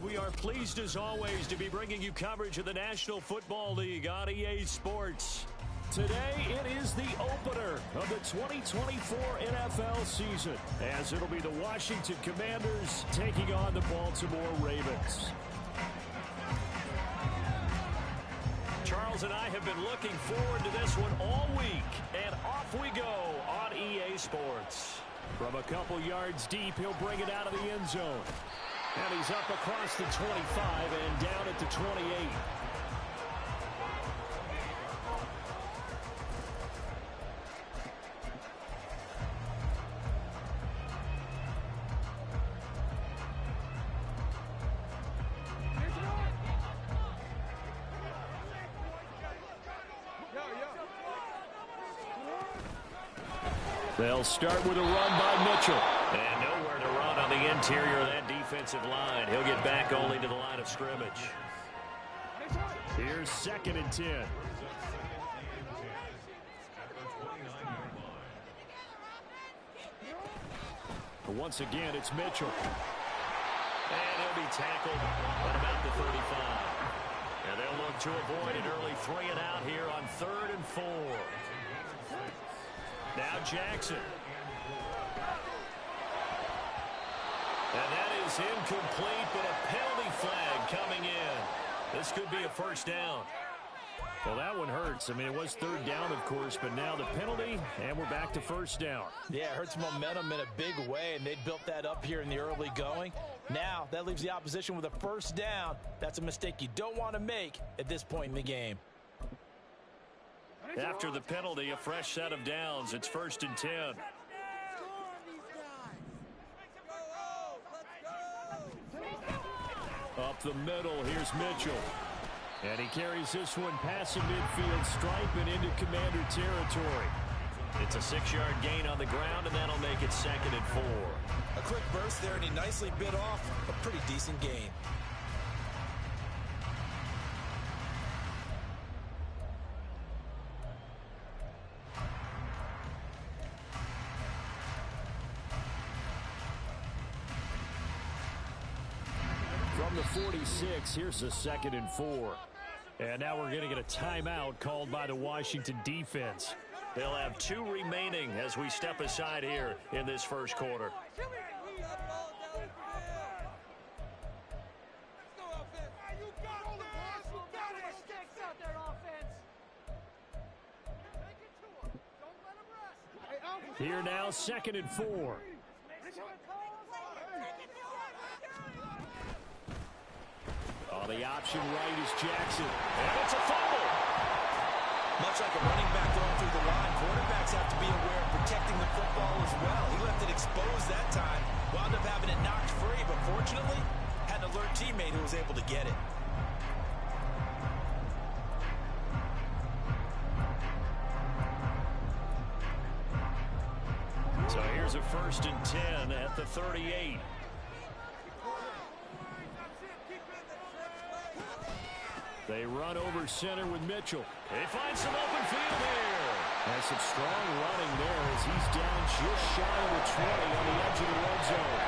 We are pleased as always to be bringing you coverage of the National Football League on EA Sports. Today it is the opener of the 2024 NFL season, as it'll be the Washington Commanders taking on the Baltimore Ravens. Charles and I have been looking forward to this one all week, and off we go on EA Sports. From a couple yards deep, he'll bring it out of the end zone. And he's up across the 25 and down at the 28. They'll start with a run by Mitchell. And nowhere to run on the interior of that defensive line. He'll get back only to the line of scrimmage. Here's 2nd and 10. Once again, it's Mitchell. And he'll be tackled at about the 35. And they'll look to avoid an early 3 and out here on 3rd and 4. Now Jackson. And that is incomplete, but a penalty flag coming in. This could be a first down. Well, that one hurts. I mean, it was 3rd down, of course, but now the penalty, and we're back to first down. Yeah, it hurts momentum in a big way, and they built that up here in the early going. Now, that leaves the opposition with a first down. That's a mistake you don't want to make at this point in the game. After the penalty, a fresh set of downs. It's 1st and 10. Up the middle, here's Mitchell. And he carries this one past the midfield stripe and into Commander territory. It's a 6-yard gain on the ground, and that'll make it 2nd and 4. A quick burst there, and he nicely bit off a pretty decent gain. From the 46, here's the 2nd and 4. And now we're going to get a timeout called by the Washington defense. They'll have 2 remaining as we step aside here in this first quarter. Here now, 2nd and 4. Oh, the option right is Jackson. And it's a fumble. Much like a running back going through the line, quarterbacks have to be aware of protecting the football as well. He left it exposed that time, wound up having it knocked free, but fortunately, had an alert teammate who was able to get it. So here's a 1st and 10 at the 38. They run over center with Mitchell. They find some open field here. That's some strong running there as he's down just shy of the 20 on the edge of the red zone.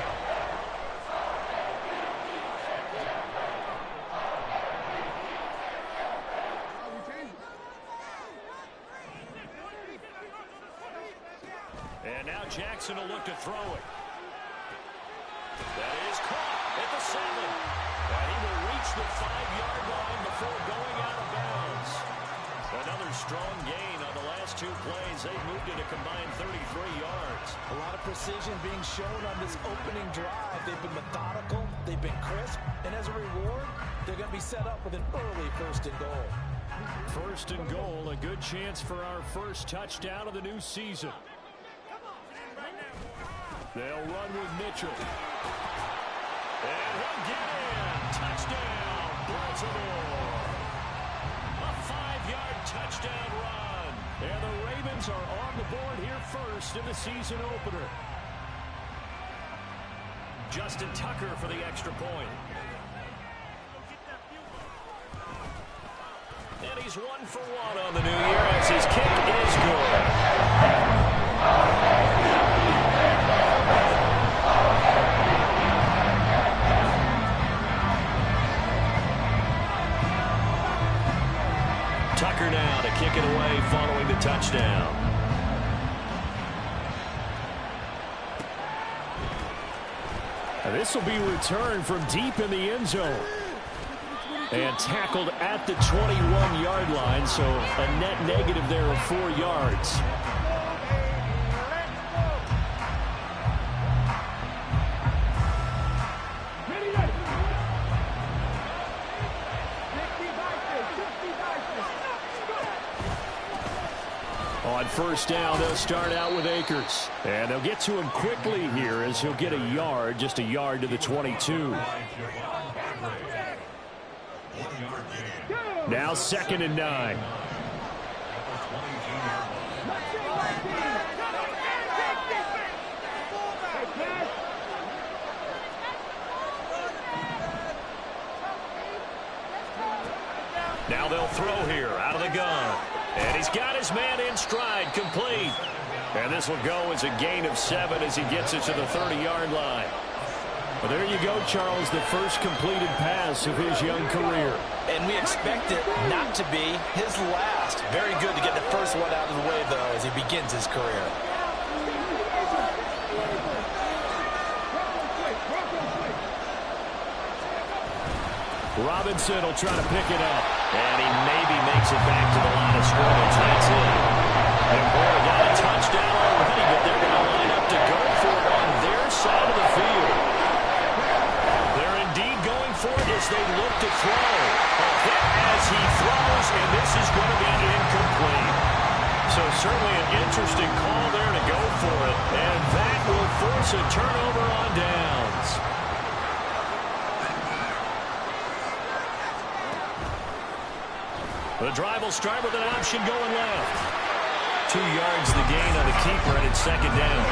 And now Jackson will look to throw it. That is caught at the 7. And he will reach the 5-yard line before going out of bounds. Another strong gain on the last 2 plays. They've moved it a combined 33 yards. A lot of precision being shown on this opening drive. They've been methodical. They've been crisp. And as a reward, they're going to be set up with an early 1st and goal. 1st and goal, a good chance for our first touchdown of the new season. They'll run with Mitchell. And he'll get in. Touchdown, Baltimore. A 5-yard touchdown run. And the Ravens are on the board here first in the season opener. Justin Tucker for the extra point. And he's 1 for 1 on the new year as his kick is good. Tucker now to kick it away following the touchdown. This will be returned from deep in the end zone. And tackled at the 21-yard line, so a net negative there of 4 yards. On first down, they'll start out with Akers. And they'll get to him quickly here as he'll get a yard, just a yard to the 22. Now 2nd and 9. Now they'll throw here out of the gun. And he's got his man in stride, complete. And this will go as a gain of 7 as he gets it to the 30-yard line. Well, there you go, Charles, the first completed pass of his young career. And we expect it not to be his last. Very good to get the first one out of the way, though, as he begins his career. Robinson will try to pick it up. And he maybe makes it back to the line of scrimmage. That's it. And boy, got a touchdown already, but they're going to line up to go for it on their side of the field. They're indeed going for it as they look to throw. A hit as he throws, and this is going to be incomplete. So certainly an interesting call there to go for it. And that will force a turnover on downs. The drive will start with an option going left. 2 yards the gain on the keeper, and it's 2nd down.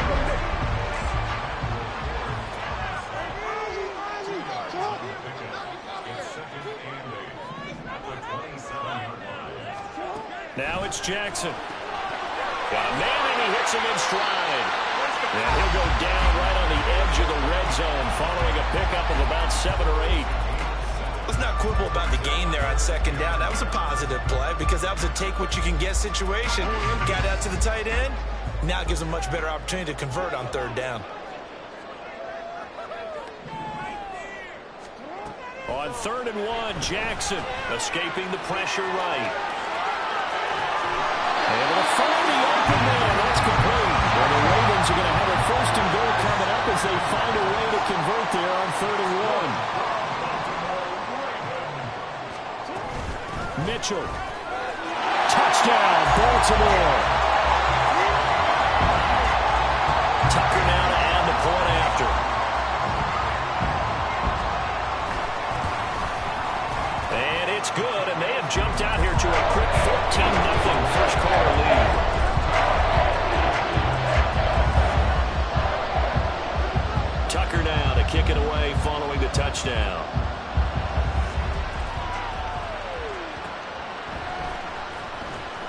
Now it's Jackson. Got a man, and he hits him in stride. And he'll go down right on the edge of the red zone following a pickup of about 7 or 8. Let's not quibble about the gain there on 2nd down. That was a positive play because that was a take-what-you-can-get situation. Got out to the tight end. Now it gives him a much better opportunity to convert on 3rd down. On 3rd and 1, Jackson escaping the pressure right. Able to find the open man. That's complete. Well, the Ravens are going to have a 1st and goal coming up as they find a way to convert there on 3rd and 1. Mitchell. Touchdown, Baltimore. Tucker now to add the point after. And it's good, and they have jumped out here to a quick 14-0 first quarter lead. Tucker now to kick it away following the touchdown.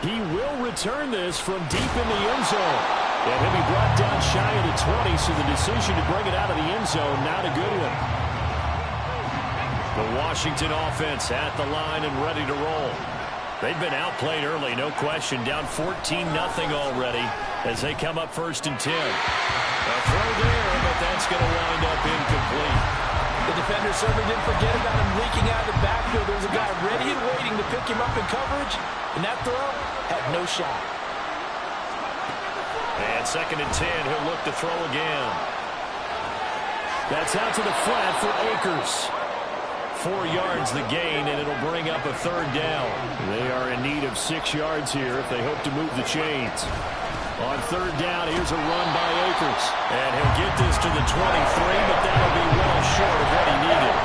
He will return this from deep in the end zone. And he'll be brought down shy of the 20, so the decision to bring it out of the end zone, not a good one. The Washington offense at the line and ready to roll. They've been outplayed early, no question. Down 14-0 already as they come up 1st and 10. A throw there, but that's going to wind up incomplete. The defender certainly didn't forget about him leaking out of the backfield. There's a guy ready and waiting to pick him up in coverage, and that throw had no shot. And 2nd and 10, he'll look to throw again. That's out to the flat for Akers. 4 yards the gain, and it'll bring up a 3rd down. They are in need of 6 yards here if they hope to move the chains. On 3rd down, here's a run by Akers. And he'll get this to the 23, but that'll be well short of what he needed.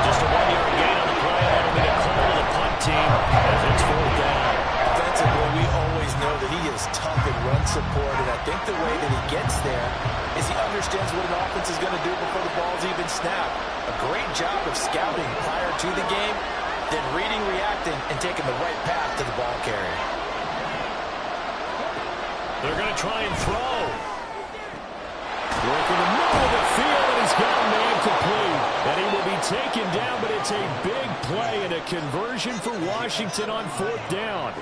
Just a 1-yard gain on the play, and that'll be a call to the punt team as it's 4th down. Defensively, we always know that he is tough in run support, and I think the way that he gets there is he understands what an offense is going to do before the ball's even snapped. A great job of scouting prior to the game, then reading, reacting, and taking the right path to the ball carrier. They're going to try and throw. Work in the middle of the field, and he's got a man complete. And he will be taken down, but it's a big play and a conversion for Washington on 4th down.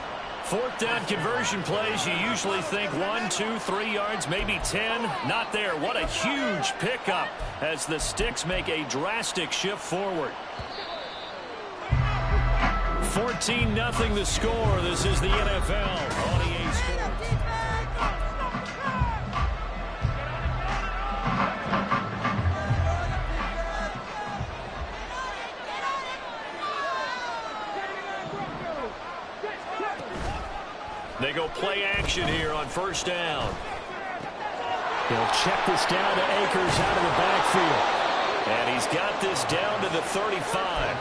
4th down conversion plays, you usually think 1, 2, 3 yards, maybe 10. Not there. What a huge pickup as the Sticks make a drastic shift forward. 14-0 the score. This is the NFL on EA Sports. They go play action here on 1st down. He'll check this down to Akers out of the backfield. And he's got this down to the 35.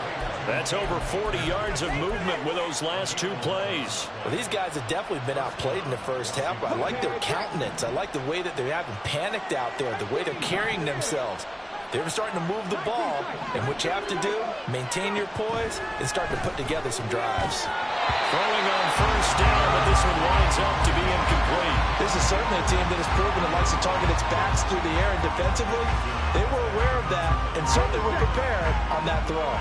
That's over 40 yards of movement with those last 2 plays. Well, these guys have definitely been outplayed in the first half. I like their countenance. I like the way that they haven't panicked out there, the way they're carrying themselves. They're starting to move the ball, and what you have to do, maintain your poise and start to put together some drives. Throwing on 1st down, but this one winds up to be incomplete. This is certainly a team that has proven it likes to target its backs through the air and defensively. They were aware of that and certainly were prepared on that throw.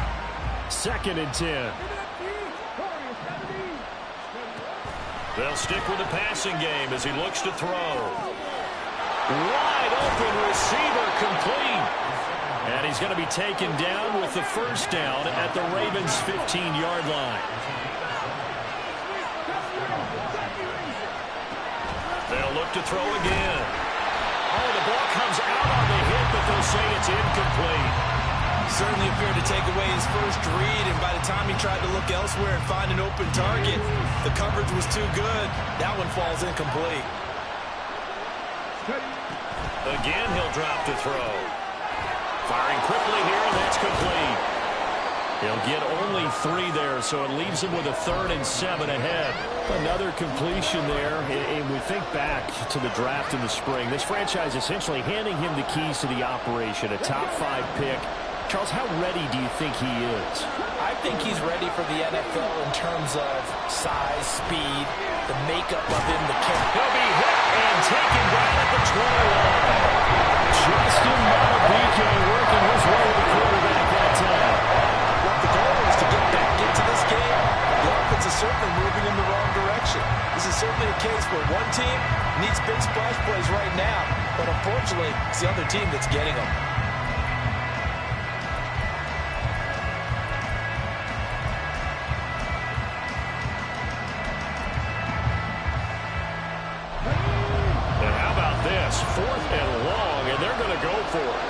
2nd and 10. They'll stick with the passing game as he looks to throw. Wide open receiver, complete. And he's going to be taken down with the 1st down at the Ravens' 15-yard line. They'll look to throw again. Oh, the ball comes out on the hit, but they'll say it's incomplete. Certainly appeared to take away his first read, and by the time he tried to look elsewhere and find an open target, the coverage was too good. That one falls incomplete. Again, he'll drop to throw. Firing quickly here, and that's complete. He'll get only 3 there, so it leaves him with a 3rd and 7 ahead. Another completion there, and we think back to the draft in the spring. This franchise essentially handing him the keys to the operation, a top 5 pick. Charles, how ready do you think he is? I think he's ready for the NFL in terms of size, speed, the makeup of him, the carry. He'll be hit and taken down at the 20 line. Justin Madubuike working his way to the quarterback that time. What the goal is to get back into this game. The offense is certainly moving in the wrong direction. This is certainly a case where one team needs big splash plays right now, but unfortunately, it's the other team that's getting them. And how about this? 4th and long, and they're going to go for it.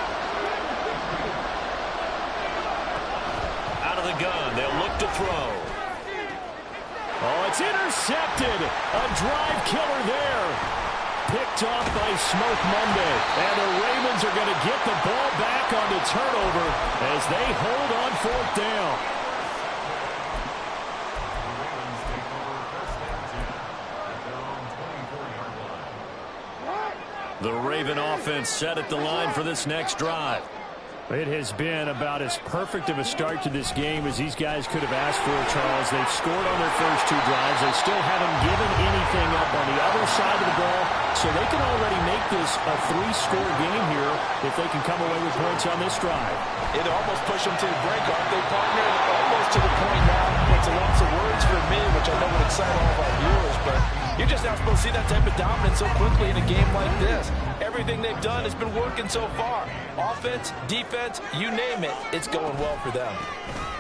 Out of the gun, they'll look to throw. Oh, it's intercepted. A drive killer there. Picked off by Smoke Monday. And the Ravens are going to get the ball back on the turnover as they hold on 4th down. The Raven offense set at the line for this next drive. It has been about as perfect of a start to this game as these guys could have asked for, Charles. They've scored on their first 2 drives. They still haven't given anything up on the other side of the ball, so they can already make this a 3-score game here if they can come away with points on this drive. It almost pushed them to the brink, aren't they, partner? Almost to the point now. It's a loss of words for me, which I know would excite all of our viewers, but you're just not supposed to see that type of dominance so quickly in a game like this. Everything they've done has been working so far. Offense, defense, you name it, it's going well for them.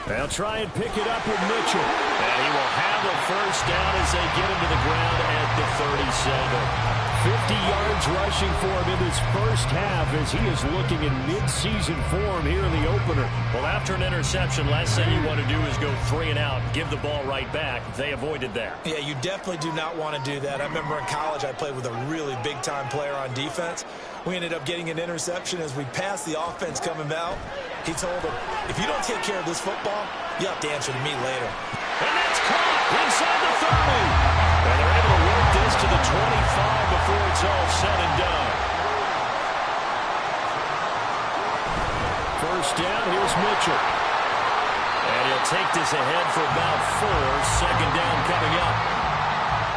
They'll try and pick it up with Mitchell. And he will have a 1st down as they get him to the ground at the 37. 50 yards rushing for him in this first half as he is looking in mid-season form here in the opener. Well, after an interception, last thing you want to do is go 3 and out, give the ball right back. They avoided that. Yeah, you definitely do not want to do that. I remember in college I played with a really big-time player on defense. We ended up getting an interception as we passed the offense coming out. He told him, if you don't take care of this football, you have to answer to me later. And that's caught inside the 30. And they're able to work this to the 25 before it's all said and done. 1st down, here's Mitchell. And he'll take this ahead for about 4. 2nd down coming up.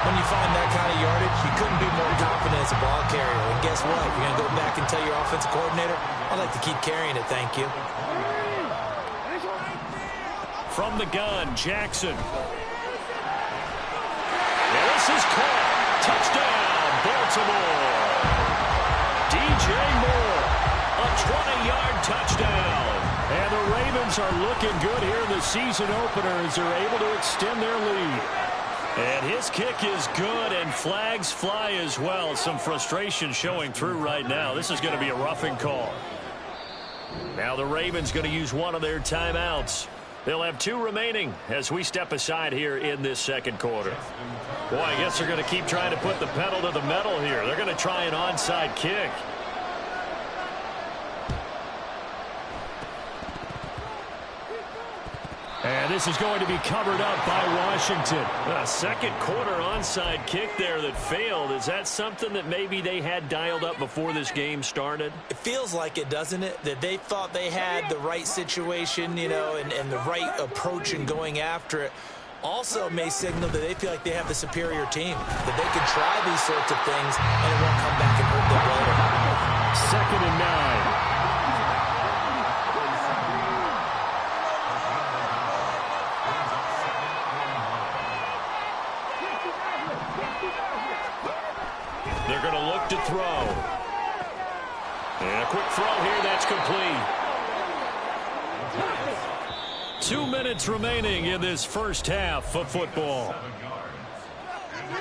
When you find that kind of yardage, you couldn't be more confident as a ball carrier. And guess what? You're going to go back and tell your offensive coordinator, I'd like to keep carrying it, thank you. from the gun, Jackson. And this is caught. Touchdown, Baltimore. DJ Moore, a 20-yard touchdown. And the Ravens are looking good here in the season opener as they're able to extend their lead. And his kick is good, and flags fly as well. Some frustration showing through right now. This is going to be a roughing call. Now the Ravens going to use one of their timeouts. They'll have 2 remaining as we step aside here in this second quarter. Boy, I guess they're going to keep trying to put the pedal to the metal here. They're going to try an onside kick. And this is going to be covered up by Washington. A second quarter onside kick there that failed. Is that something that maybe they had dialed up before this game started? It feels like it, doesn't it? That they thought they had the right situation, you know, and the right approach in going after it. Also may signal that they feel like they have the superior team, that they can try these sorts of things and it won't come back and hurt them later. 2nd and 9. They're going to look to throw. And a quick throw here, that's complete. 2 minutes remaining in this first half of football.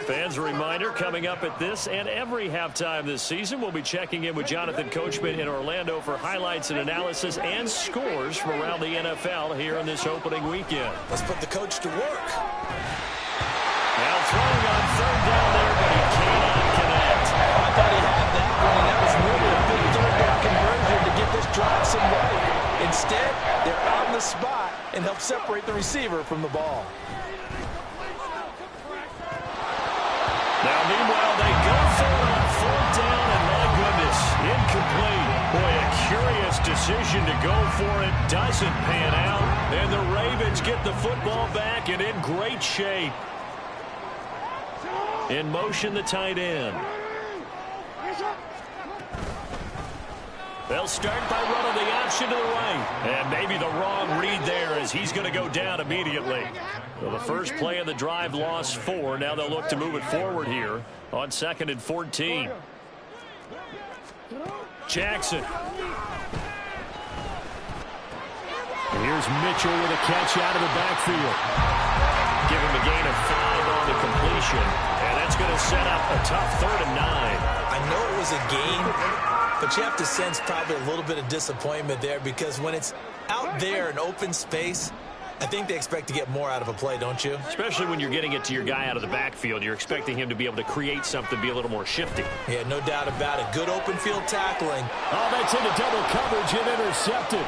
Fans, a reminder, coming up at this and every halftime this season, we'll be checking in with Jonathan Coachman in Orlando for highlights and analysis and scores from around the NFL here in this opening weekend. Let's put the coach to work. Now throwing on 3rd down there, but he cannot connect. I thought he had that one, and that was really a big 3rd down conversion to get this drive some life. Instead, they're on the spot and help separate the receiver from the ball. Now, meanwhile, they go for it on 4th down, and my goodness, incomplete. Boy, a curious decision to go for it. Doesn't pan out, and the Ravens get the football back and in great shape. In motion, the tight end. They'll start by running the option to the right. And maybe the wrong read there as he's going to go down immediately. Well, the first play of the drive lost 4. Now they'll look to move it forward here on 2nd and 14. Jackson. And here's Mitchell with a catch out of the backfield. Give him a gain of 5 on the completion. And that's going to set up a tough 3rd and 9. I know it was a gain, but you have to sense probably a little bit of disappointment there because when it's out there in open space, I think they expect to get more out of a play, don't you? Especially when you're getting it to your guy out of the backfield. You're expecting him to be able to create something, be a little more shifty. Yeah, no doubt about it. Good open field tackling. Oh, that's into double coverage and intercepted.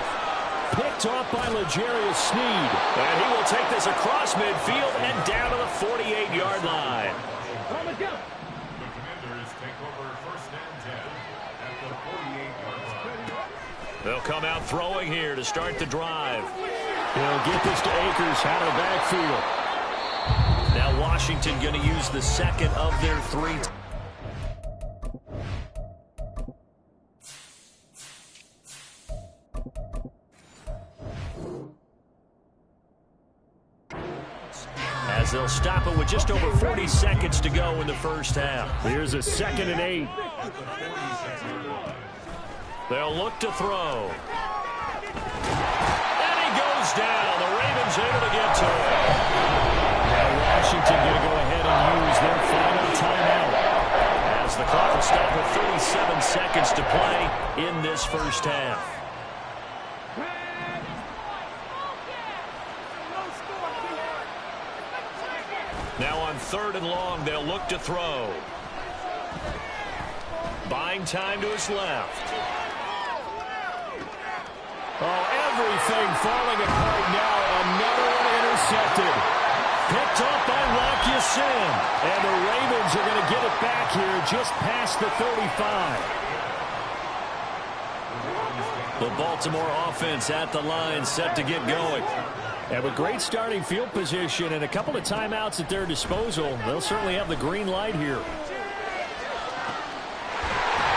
Picked off by L'Jarius Sneed. And he will take this across midfield and down to the 48-yard line. They'll come out throwing here to start the drive. They'll get this to Akers out of the backfield. Now Washington going to use the second of their 3. As they'll stop it with just over 40 seconds to go in the first half. Here's a 2nd and 8. They'll look to throw. And he goes down. The Ravens able to get to it. Now Washington going to go ahead and use their final timeout. As the clock will stop with 37 seconds to play in this first half. Now on 3rd and long, they'll look to throw. Buying time to his left. Oh, everything falling apart now. Another one intercepted. Picked off by Rock Ya-Sin. And the Ravens are going to get it back here just past the 35. The Baltimore offense at the line, set to get going. And with great starting field position and a couple of timeouts at their disposal, they'll certainly have the green light here.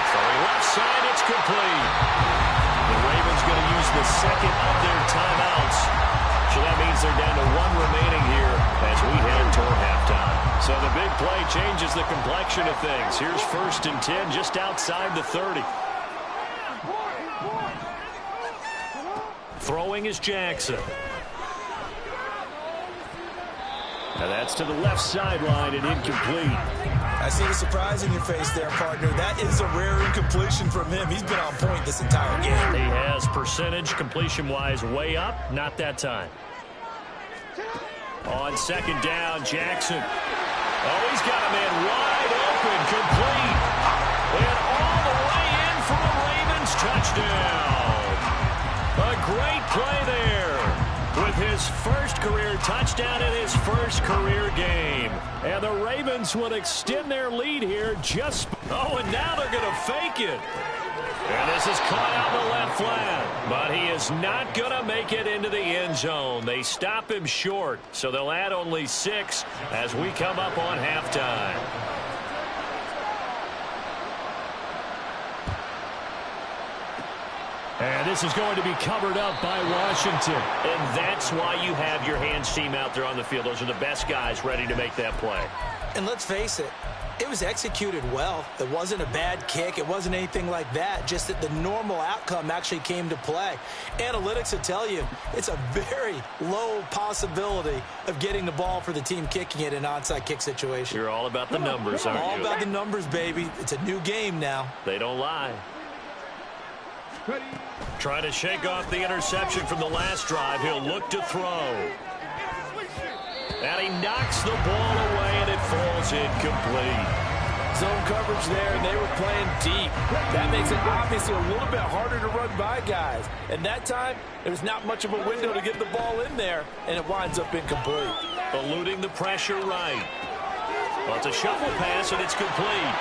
Throwing left side, it's complete. The Ravens going to use the second of their timeouts. So that means as they're down to 1 remaining here as we head toward halftime. So the big play changes the complexion of things. Here's 1st and 10 just outside the 30. Throwing is Jackson. Now that's to the left sideline and incomplete. I see the surprise in your face there, partner. That is a rare incompletion from him. He's been on point this entire game. He has percentage completion-wise way up. Not that time. On 2nd down, Jackson. Oh, he's got a man wide open, complete. And all the way in for a Ravens touchdown. A great play there with his first career touchdown in his first career game. And the Ravens would extend their lead here just... Oh, and now they're going to fake it. And this is caught out in the left flat. But he is not going to make it into the end zone. They stop him short. So they'll add only 6 as we come up on halftime. And this is going to be covered up by Washington. And that's why you have your hands team out there on the field. Those are the best guys ready to make that play. And let's face it, it was executed well. It wasn't a bad kick. It wasn't anything like that. Just that the normal outcome actually came to play. Analytics will tell you it's a very low possibility of getting the ball for the team kicking it in an onside kick situation. You're all about the numbers, aren't you? All about the numbers, baby. It's a new game now. They don't lie. Trying to shake off the interception from the last drive. He'll look to throw. And he knocks the ball away, and it falls incomplete. Zone coverage there, and they were playing deep. That makes it obviously a little bit harder to run by guys. And that time, there's not much of a window to get the ball in there, and it winds up incomplete. Eluding the pressure right. Well, it's a shuffle pass, and it's complete.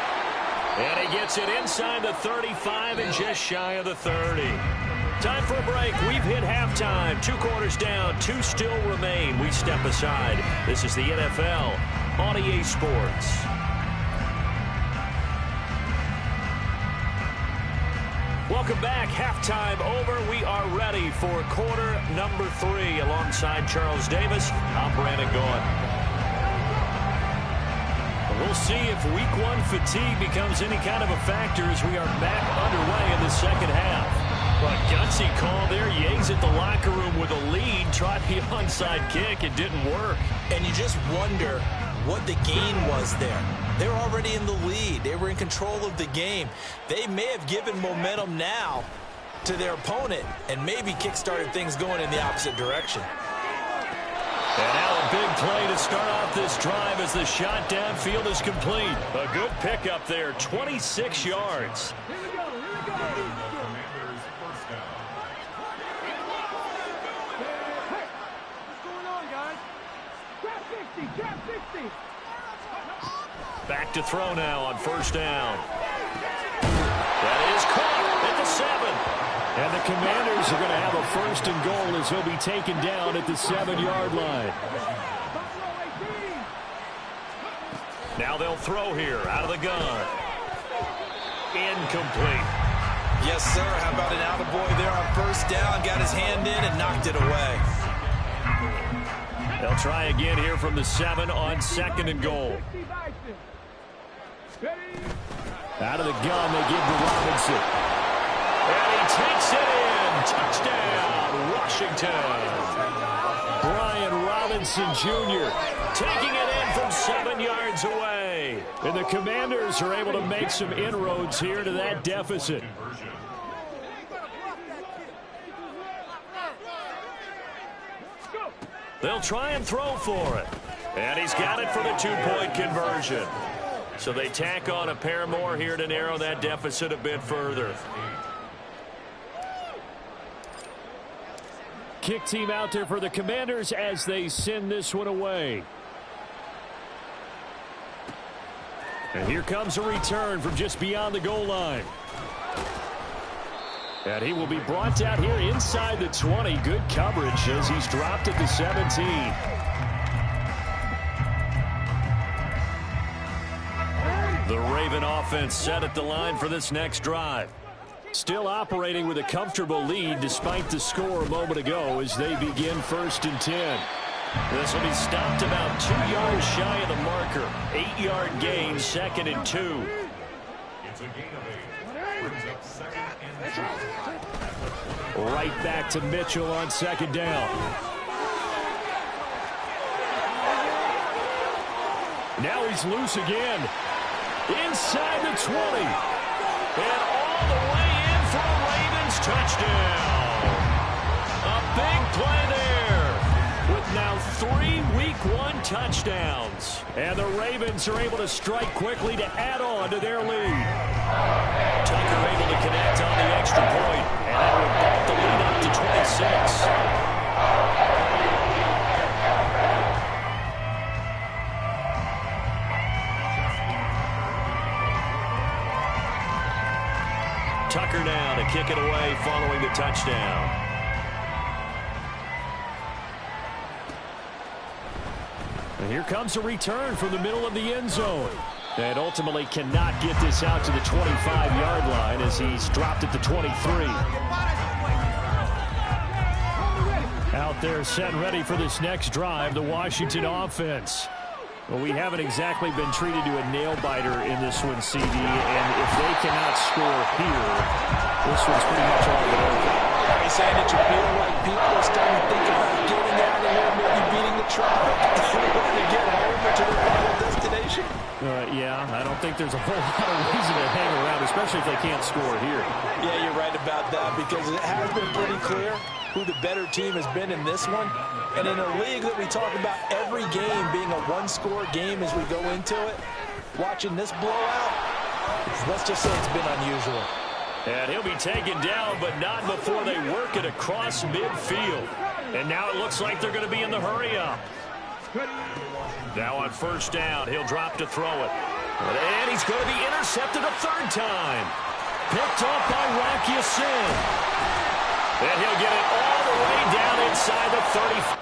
And he gets it inside the 35 and just shy of the 30. Time for a break. We've hit halftime. 2 quarters down. 2 still remain. We step aside. This is the NFL on EA Sports. Welcome back. Halftime over. We are ready for quarter number 3. Alongside Charles Davis, I'm Brandon Gaughan. We'll see if week 1 fatigue becomes any kind of a factor as we are back underway in the second half. But gutsy call there. You exit the locker room with a lead. Tried the onside kick. It didn't work. And you just wonder what the gain was there. They're already in the lead. They were in control of the game. They may have given momentum now to their opponent and maybe kick-started things going in the opposite direction. And now a big play to start off this drive as the shot downfield is complete. A good pickup there, 26 yards. Here we go. Commanders first down. Hey, what's going on, guys? Trap 60. Back to throw now on 1st down. That is caught at the 7. And the Commanders are going to have a 1st and goal as he'll be taken down at the 7-yard line. Now they'll throw here out of the gun. Incomplete. Yes, sir. How about an attaboy there on 1st down? Got his hand in and knocked it away. They'll try again here from the 7 on 2nd and goal. Out of the gun, they give to Robinson. And he takes it in. Touchdown, Washington. Brian Robinson Jr. taking it in from 7 yards away. And the Commanders are able to make some inroads here to that deficit. They'll try and throw for it. And he's got it for the 2-point conversion. So they tack on a pair more here to narrow that deficit a bit further. Kick team out there for the Commanders as they send this one away. And here comes a return from just beyond the goal line. And he will be brought down here inside the 20. Good coverage as he's dropped at the 17. The Raven offense set at the line for this next drive. Still operating with a comfortable lead despite the score a moment ago as they begin 1st and 10. This will be stopped about 2 yards shy of the marker. 8-yard gain, 2nd and 2. It's a gain of 8. Brings up 2nd and 2. Right back to Mitchell on 2nd down. Now he's loose again. Inside the 20. And all the way in for a Ravens touchdown. A big play there. With now 3 Week 1 touchdowns. And the Ravens are able to strike quickly to add on to their lead. Tucker able to connect on the extra point. And that will bump the lead up to 26. Tucker now to kick it away following the touchdown. And here comes a return from the middle of the end zone. And ultimately cannot get this out to the 25-yard line as he's dropped at the 23. Out there set and ready for this next drive, the Washington offense. Well, we haven't exactly been treated to a nail-biter in this one, CD, and if they cannot score here, this one's pretty much all but over. Are you saying that you feel like people are starting to think about getting out of here, maybe beating the traffic, to get home or to their final destination? Yeah, I don't think there's a whole lot of reason to hang around, especially if they can't score here. Yeah, you're right about that because it has been pretty clear who the better team has been in this one. And in a league that we talk about every game being a one-score game as we go into it, watching this blowout, let's just say it's been unusual. And he'll be taken down, but not before they work it across midfield. And now it looks like they're going to be in the hurry-up. Now on 1st down, he'll drop to throw it. And he's going to be intercepted a 3rd time. Picked off by Rocky Sin. And he'll get it all the way down inside the 30.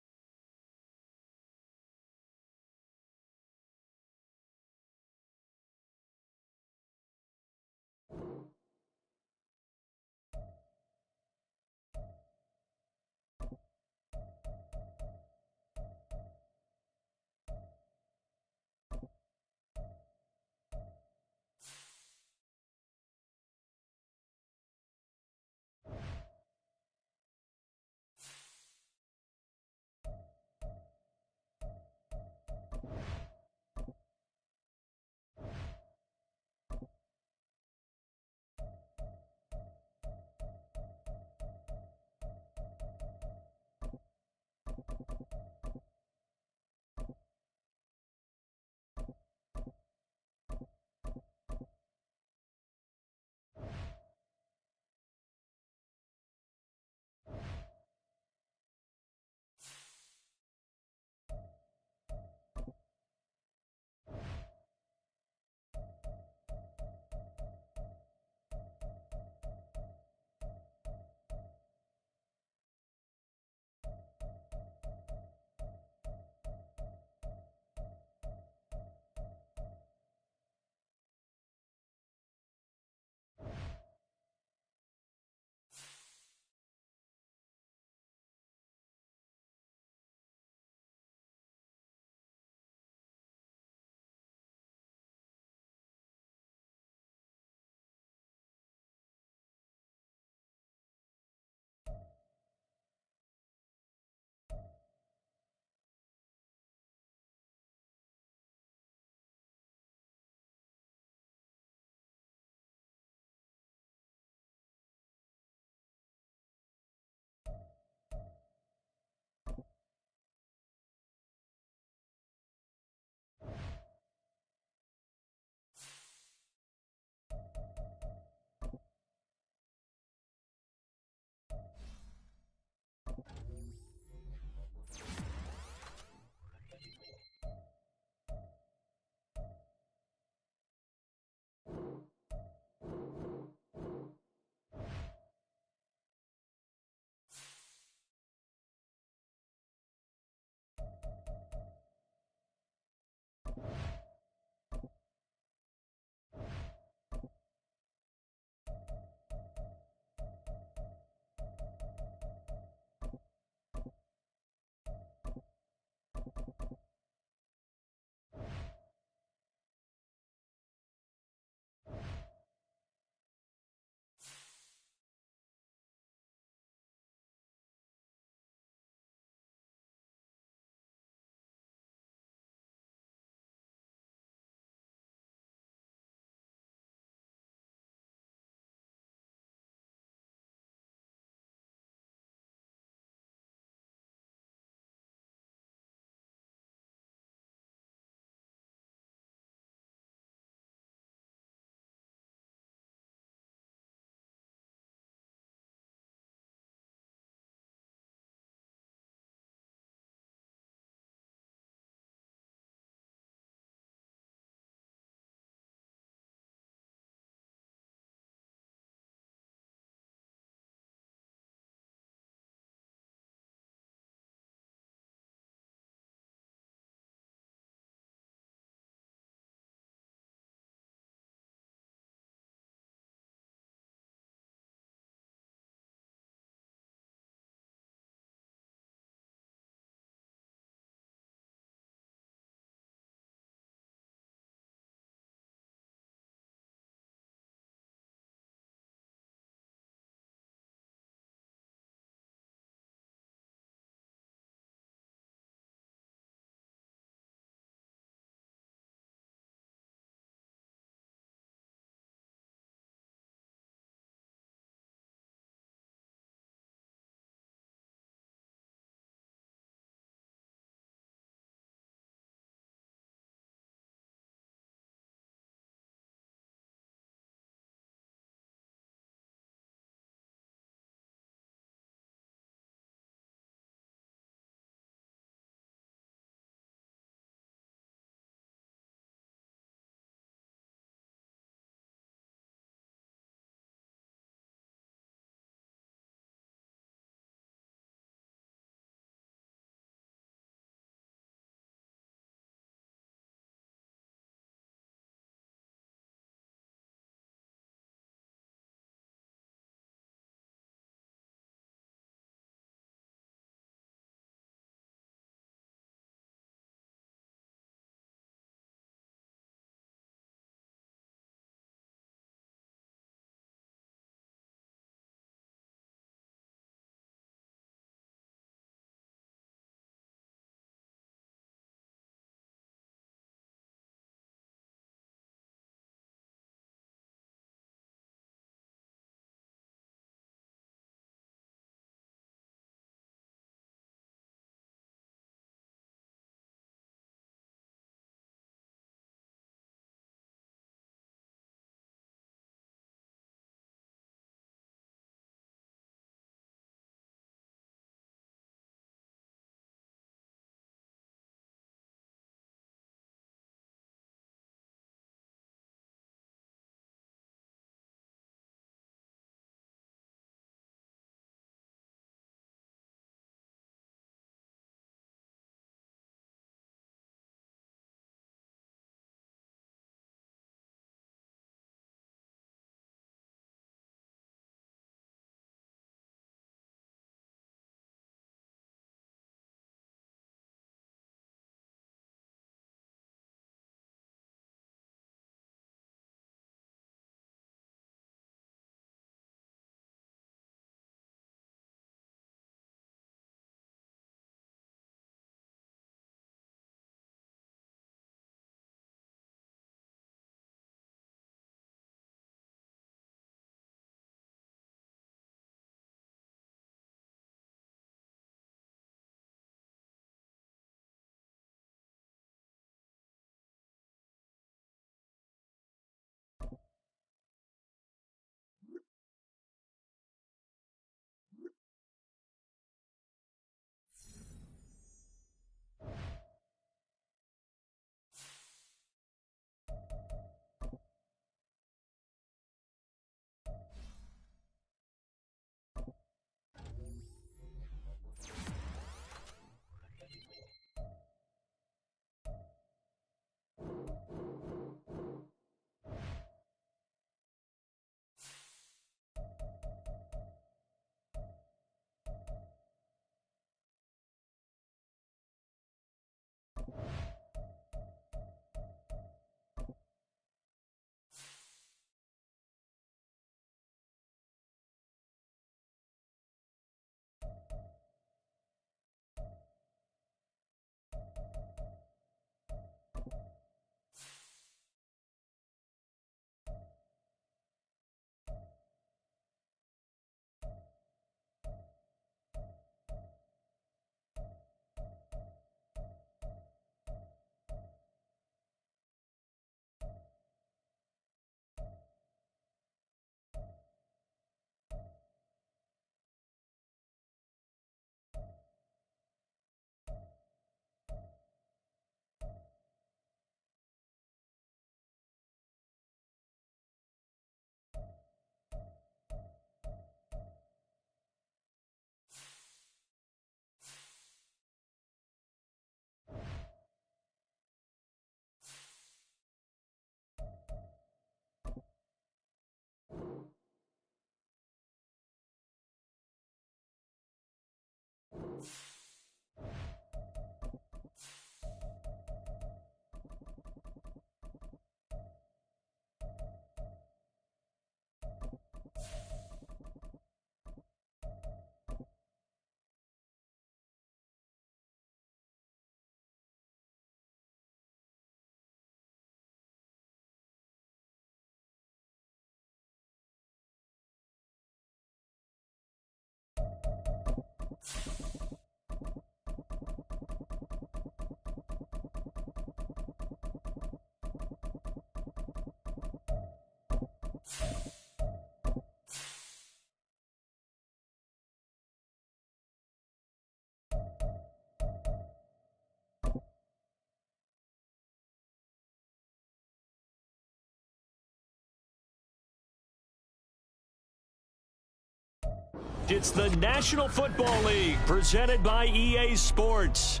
It's the National Football League presented by EA Sports.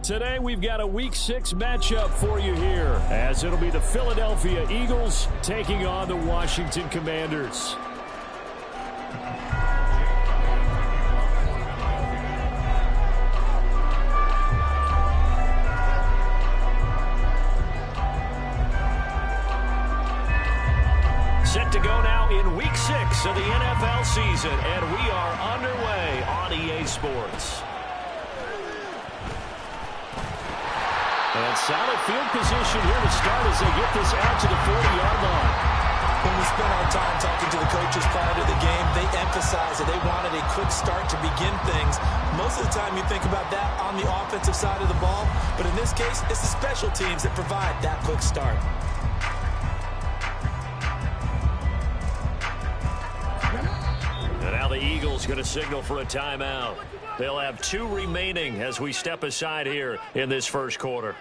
Today we've got a Week 6 matchup for you here, as it'll be the Philadelphia Eagles taking on the Washington Commanders. Set to go now in Week 6 of the NFL season, and we are underway on EA Sports. And solid field position here to start as they get this out to the 40-yard line. When we spent our time talking to the coaches prior to the game, they emphasized that they wanted a quick start to begin things. Most of the time you think about that on the offensive side of the ball, but in this case, it's the special teams that provide that quick start. And now the Eagles going to signal for a timeout. They'll have 2 remaining as we step aside here in this first quarter.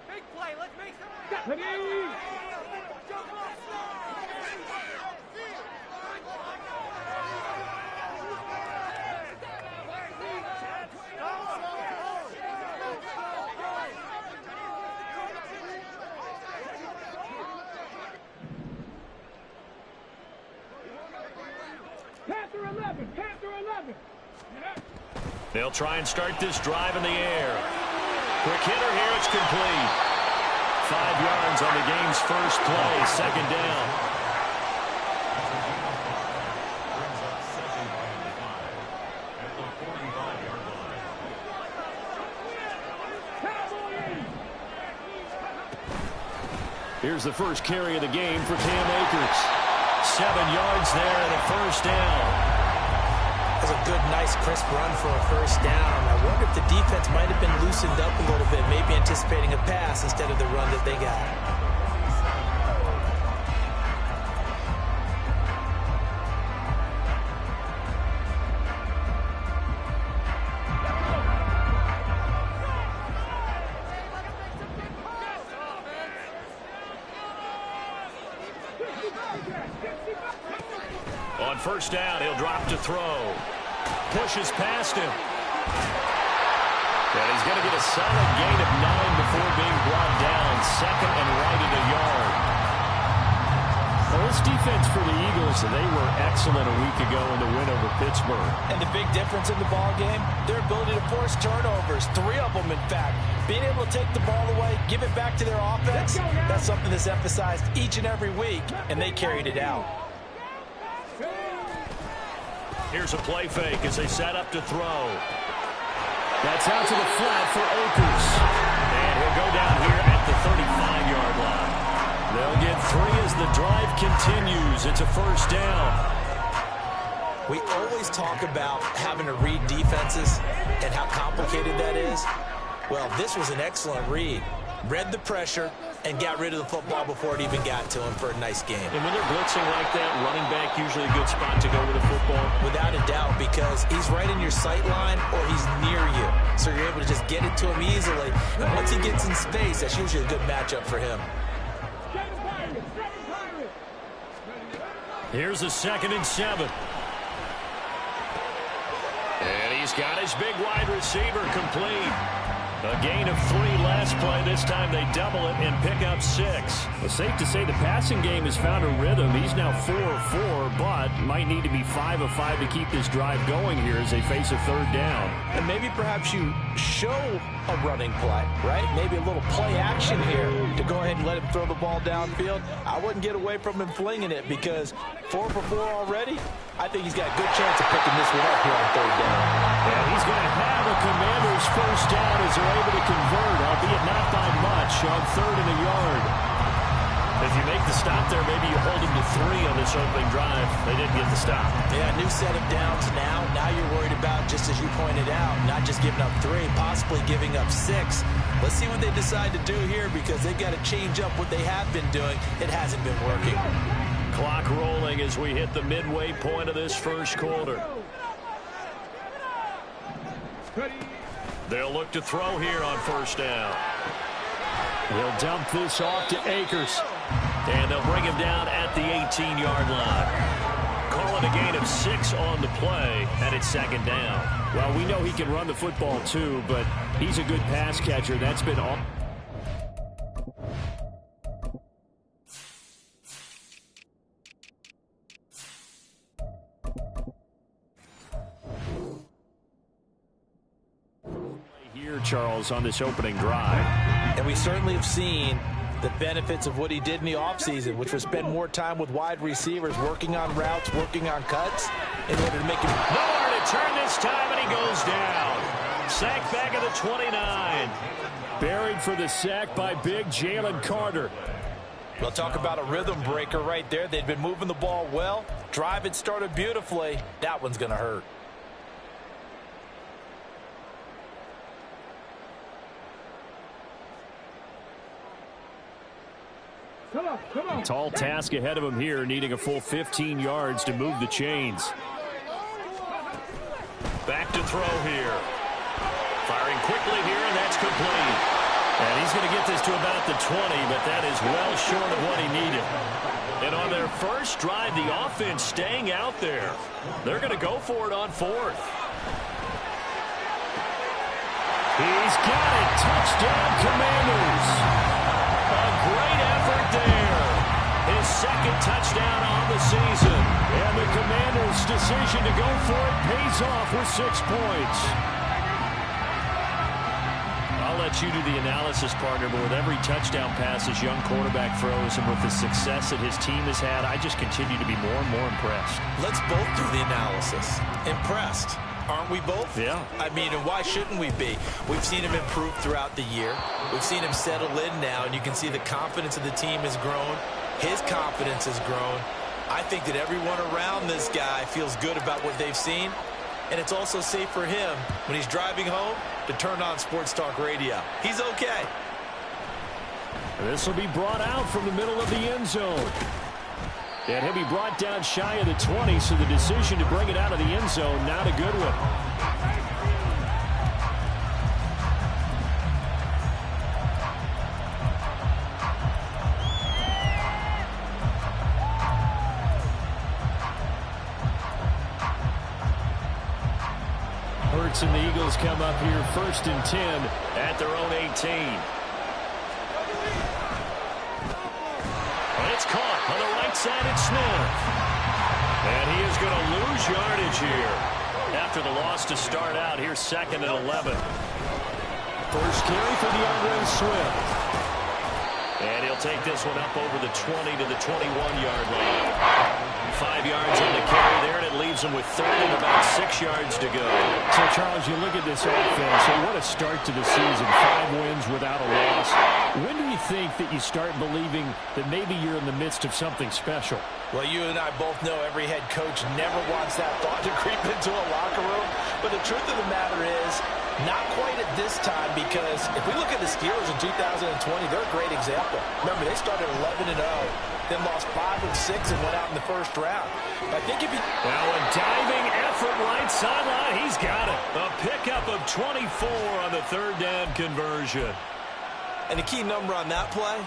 Big play. Let's make some. They'll try and start this drive in the air. Quick hitter here, it's complete. 5 yards on the game's first play, second down. Brings up second and 5 at the 45-yard line. Here's the first carry of the game for Cam Akers. 7 yards there and a first down. That's a good, nice, crisp run for a first down. I wonder if the defense might have been loosened up a little bit, maybe anticipating a pass instead of the run that they got. On first down, he'll drop to throw. Pushes past him. And he's going to get a solid gain of 9 before being brought down. Second and right at a yard. Well, this defense for the Eagles, they were excellent a week ago in the win over Pittsburgh. And the big difference in the ball game, their ability to force turnovers, 3 of them in fact. Being able to take the ball away, give it back to their offense, that's something that's emphasized each and every week, and they carried it out. Here's a play fake as they set up to throw. That's out to the flat for Akers. And he'll go down here at the 35-yard line. They'll get 3 as the drive continues. It's a first down. We always talk about having to read defenses and how complicated that is. Well, this was an excellent read. Read the pressure and got rid of the football before it even got to him for a nice game. And when they're blitzing like that, running back usually a good spot to go with the football. Without a doubt, because he's right in your sight line or he's near you. So you're able to just get it to him easily. And once he gets in space, that's usually a good matchup for him. Here's a 2nd and 7. And he's got his big wide receiver complete. A gain of 3 last play. This time they double it and pick up 6. It's safe to say the passing game has found a rhythm. He's now 4 of 4, but might need to be 5 of 5 to keep this drive going here as they face a 3rd down. And maybe perhaps you show a running play, right? Maybe a little play action here to go ahead and let him throw the ball downfield. I wouldn't get away from him flinging it because 4 for 4 already, I think he's got a good chance of picking this one up here on 3rd down. And he's going to have a Commanders first down as they're able to convert, albeit not by much, on 3rd and a yard. If you make the stop there, maybe you hold them to 3 on this opening drive. They didn't get the stop. Yeah, new set of downs now. Now you're worried about, just as you pointed out, not just giving up 3, possibly giving up 6. Let's see what they decide to do here because they've got to change up what they have been doing. It hasn't been working. Clock rolling as we hit the midway point of this first quarter. They'll look to throw here on first down. He'll dump this off to Akers. And they'll bring him down at the 18-yard line. Call it a gain of 6 on the play, and it's second down. Well, we know he can run the football too, but he's a good pass catcher. That's been all. Here, Charles, on this opening drive. And we certainly have seen the benefits of what he did in the offseason, which was spend more time with wide receivers, working on routes, working on cuts, in order to make him. Nowhere to turn this time, and he goes down. Sack back of the 29. Buried for the sack by big Jalen Carter. We'll talk about a rhythm breaker right there. They'd been moving the ball well. Drive had started beautifully. That one's going to hurt. Tall task ahead of him here, needing a full 15 yards to move the chains. Back to throw here. Firing quickly here, and that's complete. And he's going to get this to about the 20, but that is well short of what he needed. And on their first drive, the offense staying out there. They're going to go for it on fourth. He's got it. Touchdown, Commanders. A great effort there. His second touchdown on the season. And the Commanders' decision to go for it pays off with 6 points. I'll let you do the analysis, partner, but with every touchdown pass his young quarterback throws and with the success that his team has had, I just continue to be more and more impressed. Let's both do the analysis. Impressed. Aren't we both? Yeah. I mean, and why shouldn't we be? We've seen him improve throughout the year. We've seen him settle in now, and you can see the confidence of the team has grown. His confidence has grown. I think that everyone around this guy feels good about what they've seen, and it's also safe for him when he's driving home to turn on Sports Talk Radio. He's okay. This will be brought out from the middle of the end zone. And he'll be brought down shy of the 20, so the decision to bring it out of the end zone, not a good one. Hurts and the Eagles come up here 1st and 10 at their own 18. It's caught on the right side at Smith. And he is going to lose yardage here after the loss to start out. Here's 2nd and 11. First carry for DeAndre Swift. And he'll take this one up over the 20 to the 21-yard line. 5 yards on the carry there, and it leaves him with 3rd and about 6 yards to go. So, Charles, you look at this offense, and what a start to the season. 5 wins without a loss. When do you think that you start believing that maybe you're in the midst of something special? Well, you and I both know every head coach never wants that thought to creep into a locker room. But the truth of the matter is, not quite at this time, because if we look at the Steelers in 2020, they're a great example. Remember, they started 11-0, then lost 5 of 6 and went out in the first round. But I think if you... Well, a diving effort right sideline. He's got it. A pickup of 24 on the 3rd down conversion. And the key number on that play,